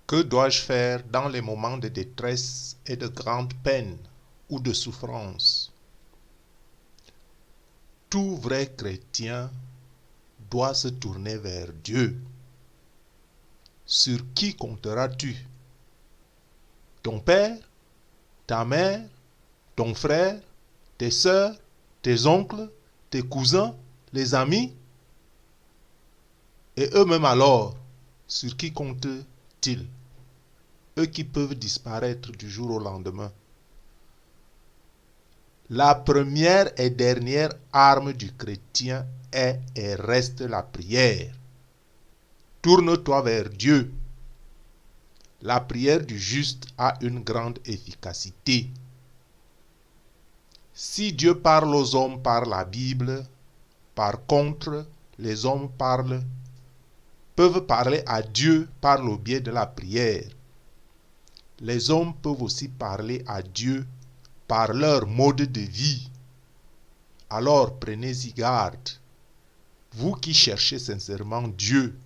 Que dois-je faire dans les moments de détresse et de grande peine ou de souffrance? Tout vrai chrétien doit se tourner vers Dieu. Sur qui compteras-tu? Ton père, ta mère, ton frère, tes sœurs, tes oncles, tes cousins, les amis? Et eux-mêmes alors, sur qui comptent-ils? Eux qui peuvent disparaître du jour au lendemain. La première et dernière arme du chrétien est et reste la prière. Tourne-toi vers Dieu. La prière du juste a une grande efficacité. Si Dieu parle aux hommes par la Bible, par contre, les hommes peuvent parler à Dieu par le biais de la prière. Les hommes peuvent aussi parler à Dieu par leur mode de vie. Alors prenez-y garde, vous qui cherchez sincèrement Dieu,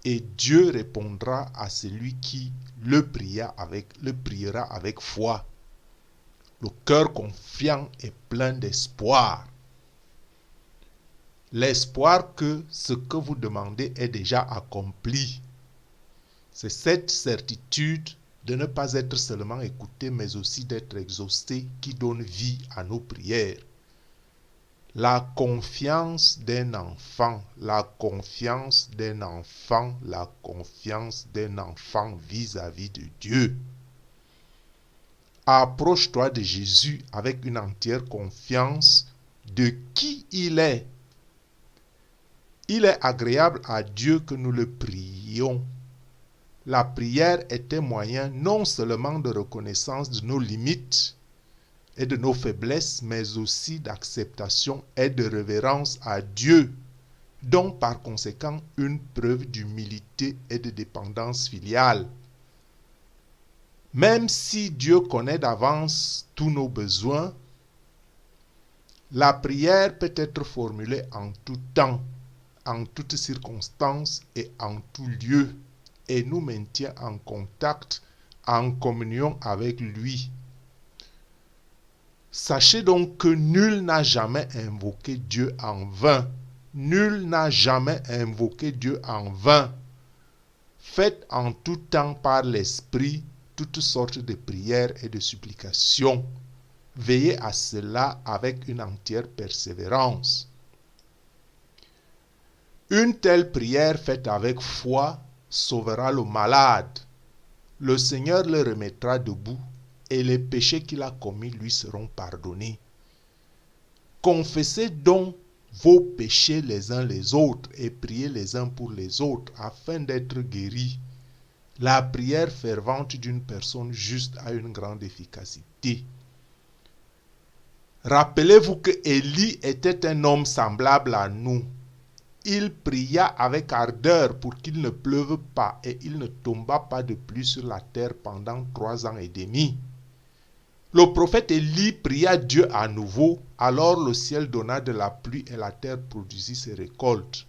et Dieu répondra à celui qui le priera avec foi. Le cœur confiant et plein d'espoir. L'espoir que ce que vous demandez est déjà accompli. C'est cette certitude de ne pas être seulement écouté, mais aussi d'être exaucé qui donne vie à nos prières. La confiance d'un enfant, la confiance d'un enfant, la confiance d'un enfant vis-à-vis de Dieu. Approche-toi de Jésus avec une entière confiance de qui il est. Il est agréable à Dieu que nous le prions. La prière est un moyen non seulement de reconnaissance de nos limites et de nos faiblesses, mais aussi d'acceptation et de révérence à Dieu, donc par conséquent une preuve d'humilité et de dépendance filiale. Même si Dieu connaît d'avance tous nos besoins, la prière peut être formulée en tout temps, en toutes circonstances et en tout lieu, et nous maintient en contact, en communion avec lui. Sachez donc que nul n'a jamais invoqué Dieu en vain. Nul n'a jamais invoqué Dieu en vain. Faites en tout temps par l'Esprit toutes sortes de prières et de supplications. Veillez à cela avec une entière persévérance. Une telle prière faite avec foi sauvera le malade. Le Seigneur le remettra debout et les péchés qu'il a commis lui seront pardonnés. Confessez donc vos péchés les uns les autres et priez les uns pour les autres afin d'être guéris. La prière fervente d'une personne juste a une grande efficacité. Rappelez-vous que Élie était un homme semblable à nous. Il pria avec ardeur pour qu'il ne pleuve pas et il ne tomba pas de pluie sur la terre pendant 3 ans et demi. Le prophète Élie pria Dieu à nouveau, alors le ciel donna de la pluie et la terre produisit ses récoltes.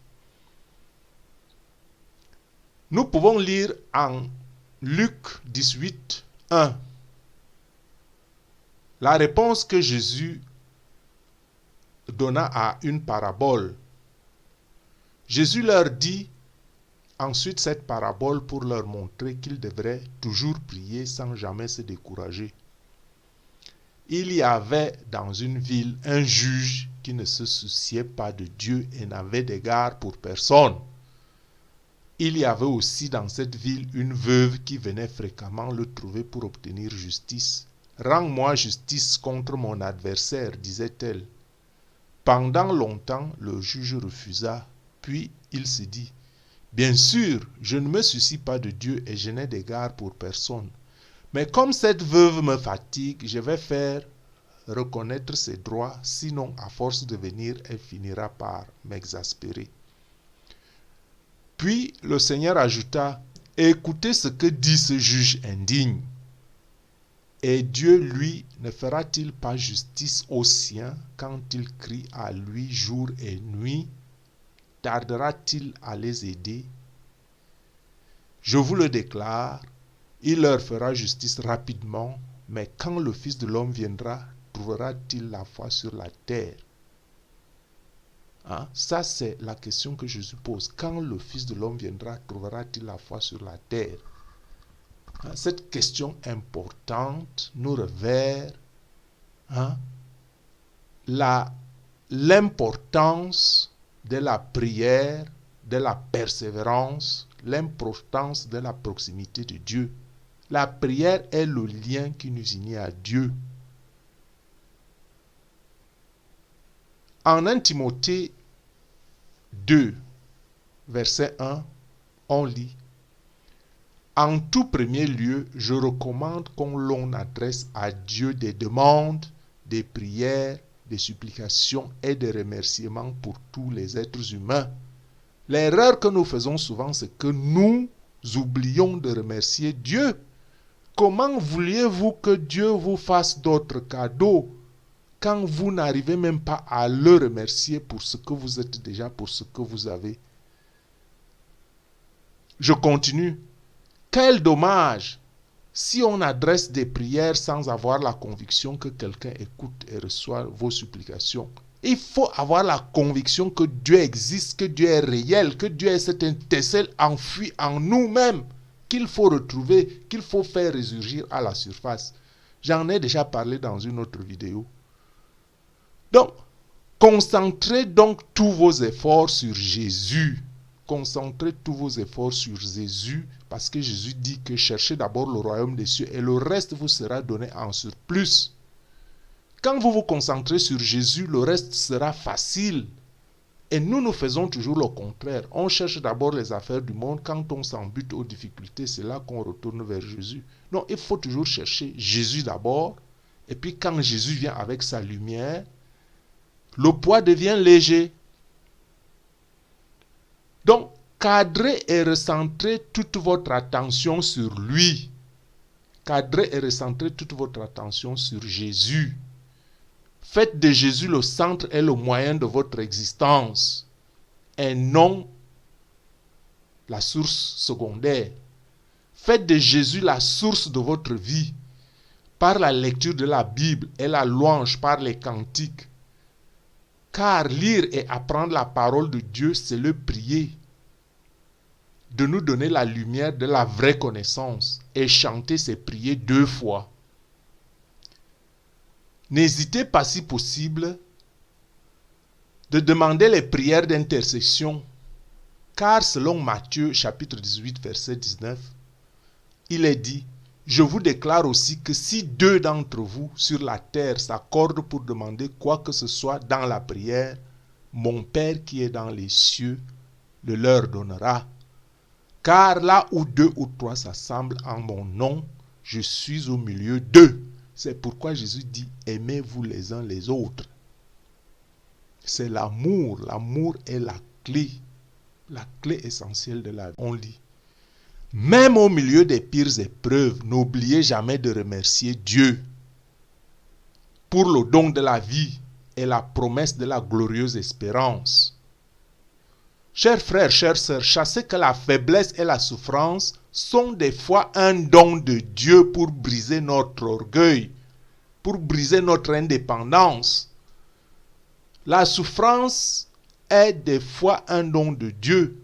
Nous pouvons lire en Luc 18, 1. La réponse que Jésus donna à une parabole. Jésus leur dit ensuite cette parabole pour leur montrer qu'ils devraient toujours prier sans jamais se décourager. Il y avait dans une ville un juge qui ne se souciait pas de Dieu et n'avait d'égard pour personne. Il y avait aussi dans cette ville une veuve qui venait fréquemment le trouver pour obtenir justice. « Rends-moi justice contre mon adversaire », disait-elle. Pendant longtemps, le juge refusa, puis il se dit « Bien sûr, je ne me soucie pas de Dieu et je n'ai d'égard pour personne. Mais comme cette veuve me fatigue, je vais faire reconnaître ses droits, sinon à force de venir, elle finira par m'exaspérer. » Puis le Seigneur ajouta, « Écoutez ce que dit ce juge indigne. Et Dieu, lui, ne fera-t-il pas justice aux siens quand ils crient à lui jour et nuit? Tardera-t-il à les aider? Je vous le déclare, il leur fera justice rapidement, mais quand le Fils de l'homme viendra, trouvera-t-il la foi sur la terre? Ça, c'est la question que Jésus pose. Quand le Fils de l'homme viendra, trouvera-t-il la foi sur la terre? Cette question importante nous révèle l'importance de la prière, de la persévérance, l'importance de la proximité de Dieu. La prière est le lien qui nous unit à Dieu. En 1 Timothée 2, verset 1, on lit: En tout premier lieu, je recommande qu'on l'on adresse à Dieu des demandes, des prières, des supplications et des remerciements pour tous les êtres humains. L'erreur que nous faisons souvent, c'est que nous oublions de remercier Dieu. Comment vouliez-vous que Dieu vous fasse d'autres cadeaux quand vous n'arrivez même pas à le remercier pour ce que vous êtes déjà, pour ce que vous avez? Je continue. Quel dommage si on adresse des prières sans avoir la conviction que quelqu'un écoute et reçoit vos supplications. Il faut avoir la conviction que Dieu existe, que Dieu est réel, que Dieu est cette étincelle enfuie en nous-mêmes, qu'il faut retrouver, qu'il faut faire ressurgir à la surface. J'en ai déjà parlé dans une autre vidéo. Donc, concentrez donc tous vos efforts sur Jésus. Concentrez tous vos efforts sur Jésus, parce que Jésus dit que cherchez d'abord le royaume des cieux et le reste vous sera donné en surplus. Quand vous vous concentrez sur Jésus, le reste sera facile. Et nous faisons toujours le contraire. On cherche d'abord les affaires du monde. Quand on s'en bute aux difficultés, c'est là qu'on retourne vers Jésus. Non, il faut toujours chercher Jésus d'abord. Et puis quand Jésus vient avec sa lumière, le poids devient léger. Donc, cadrez et recentrez toute votre attention sur lui. Cadrez et recentrez toute votre attention sur Jésus. Faites de Jésus le centre et le moyen de votre existence, et non la source secondaire. Faites de Jésus la source de votre vie, par la lecture de la Bible et la louange par les cantiques. Car lire et apprendre la parole de Dieu, c'est le prier. De nous donner la lumière de la vraie connaissance. Et chanter, c'est prier 2 fois. N'hésitez pas, si possible, de demander les prières d'intercession. Car selon Matthieu chapitre 18, verset 19, il est dit: Je vous déclare aussi que si 2 d'entre vous sur la terre s'accordent pour demander quoi que ce soit dans la prière, mon Père qui est dans les cieux le leur donnera. Car là où 2 ou 3 s'assemblent en mon nom, je suis au milieu d'eux. C'est pourquoi Jésus dit: aimez-vous les uns les autres. C'est l'amour. L'amour est la clé essentielle de la vie. On lit: même au milieu des pires épreuves, n'oubliez jamais de remercier Dieu pour le don de la vie et la promesse de la glorieuse espérance. Chers frères, chères sœurs, sachez que la faiblesse et la souffrance sont des fois un don de Dieu pour briser notre orgueil, pour briser notre indépendance. La souffrance est des fois un don de Dieu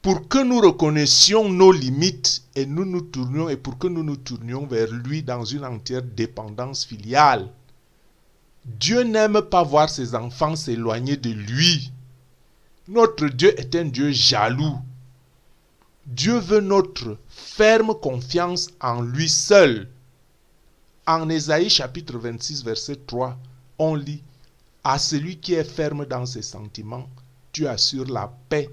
pour que nous reconnaissions nos limites et pour que nous nous tournions vers lui dans une entière dépendance filiale. Dieu n'aime pas voir ses enfants s'éloigner de lui. Notre Dieu est un Dieu jaloux. Dieu veut notre ferme confiance en lui seul. En Ésaïe chapitre 26, verset 3, on lit: à celui qui est ferme dans ses sentiments, tu assures la paix.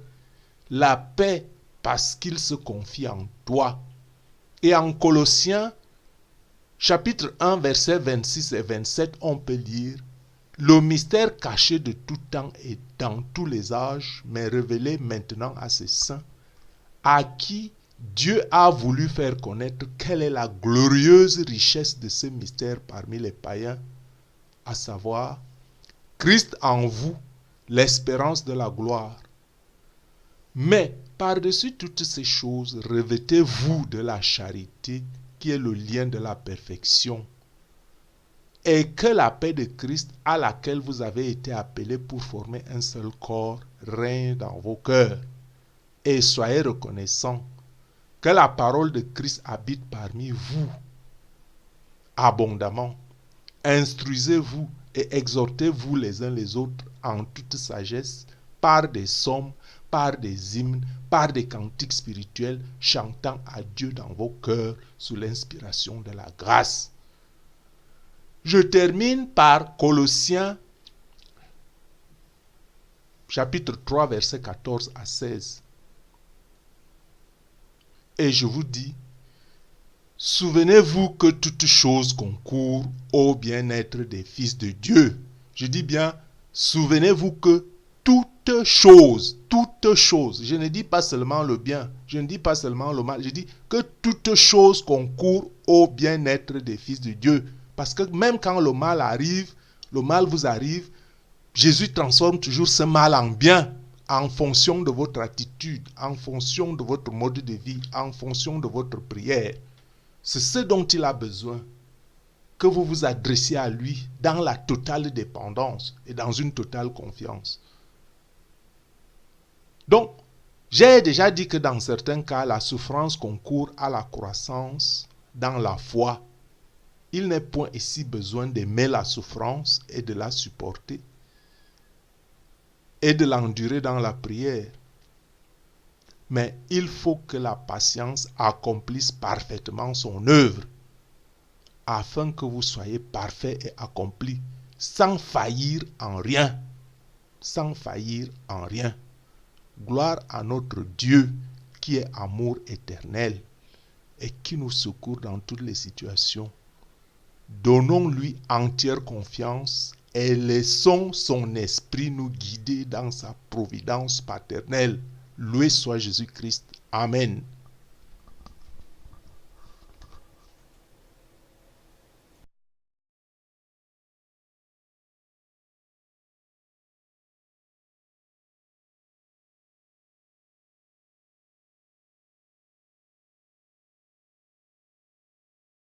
La paix parce qu'il se confie en toi. Et en Colossiens chapitre 1, verset 26 et 27, on peut lire: le mystère caché de tout temps et dans tous les âges, mais révélé maintenant à ses saints, à qui Dieu a voulu faire connaître quelle est la glorieuse richesse de ce mystère parmi les païens, à savoir Christ en vous, l'espérance de la gloire. Mais Par-dessus toutes ces choses, revêtez-vous de la charité qui est le lien de la perfection. Et que la paix de Christ, à laquelle vous avez été appelés pour former un seul corps, règne dans vos cœurs. Et soyez reconnaissants que la parole de Christ habite parmi vous abondamment. Instruisez-vous et exhortez-vous les uns les autres en toute sagesse, par des psaumes, par des hymnes, par des cantiques spirituels, chantant à Dieu dans vos cœurs sous l'inspiration de la grâce. Je termine par Colossiens chapitre 3, versets 14 à 16. Et je vous dis, souvenez-vous que toute chose concourt au bien-être des fils de Dieu. Je dis bien, souvenez-vous que toute chose, je ne dis pas seulement le bien, je ne dis pas seulement le mal, je dis que toute chose concourt au bien-être des fils de Dieu. Parce que même quand le mal arrive, le mal vous arrive, Jésus transforme toujours ce mal en bien, en fonction de votre attitude, en fonction de votre mode de vie, en fonction de votre prière. C'est ce dont il a besoin, que vous vous adressiez à lui dans la totale dépendance et dans une totale confiance. Donc, j'ai déjà dit que dans certains cas, la souffrance concourt à la croissance dans la foi. Il n'est point ici besoin d'aimer la souffrance et de la supporter et de l'endurer dans la prière. Mais il faut que la patience accomplisse parfaitement son œuvre, afin que vous soyez parfaits et accomplis, sans faillir en rien. Sans faillir en rien. Gloire à notre Dieu, qui est amour éternel, et qui nous secourt dans toutes les situations. Donnons-lui entière confiance et laissons son esprit nous guider dans sa providence paternelle. Loué soit Jésus-Christ. Amen.